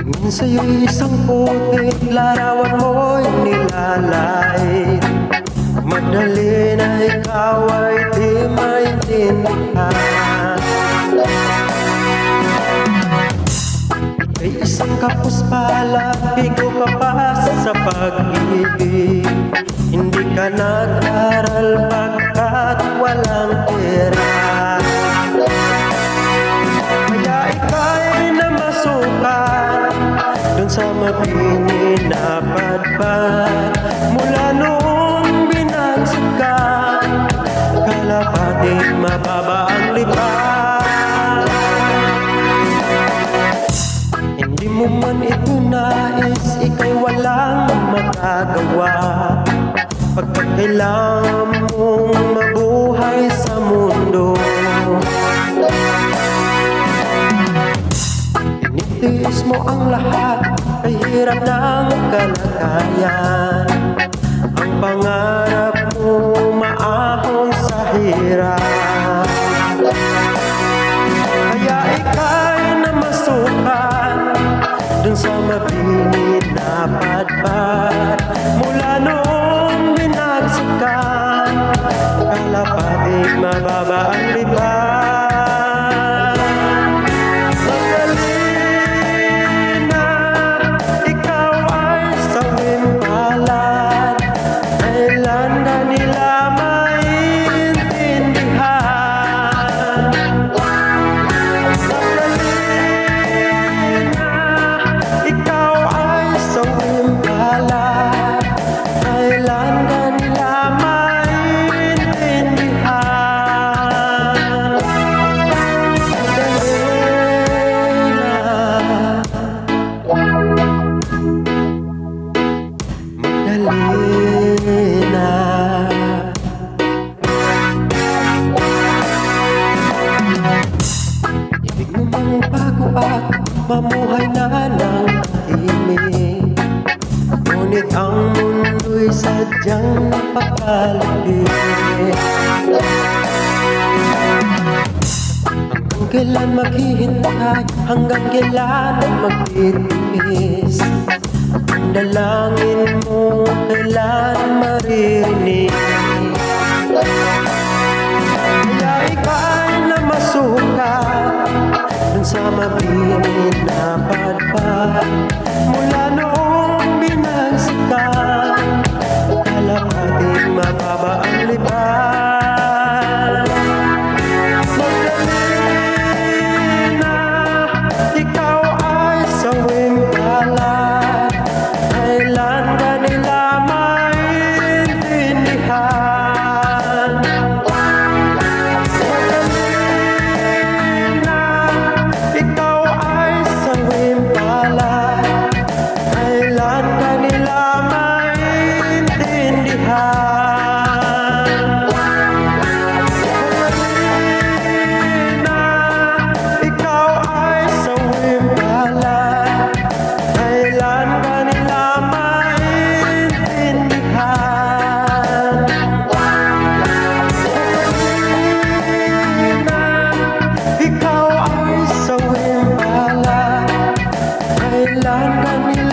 Tingin sa'yo'y isang putik, larawan mo'y nilalait. Madali na ikaw ay di maintindihan. Ika'y isang kapus-palad, bigo ka pa sa pag-ibig. Hindi ka nag-aral pagkat walang pera. Kaya ika'y namasukan dun sa mabini na padpad. Mula noong binagsak ka, kalapating mababa ang lipad. Hindi mo man ito nais, ika'y walang magagawa, pagkat kailangan mong mabuhay sa mundo. Tinitiis mo ang lahat, ay hirap ng kalagayan. Ang pangarap mo maahon sa hirap. Kaya ika'y namasukan dun sa mabini na padpad. Mula noong binagsak ka, kalapating mababa ang lipad. Ibig mo mang bago at mamuhay na ng tahimik, ngunit ang mundo'y sadyang napakalapit. Hanggang kailan maghihintay, hanggang kailan magtitiis, ang dalangin mo kailan maririnig. Kaya ika'y namasukan dun sa mabini na padpad. Mula noong binagsak ka, kalapating mababa ang lipad. Magdali na ikaw ay sawing palad, kailan ka nila maintindihan. Kailan ka nila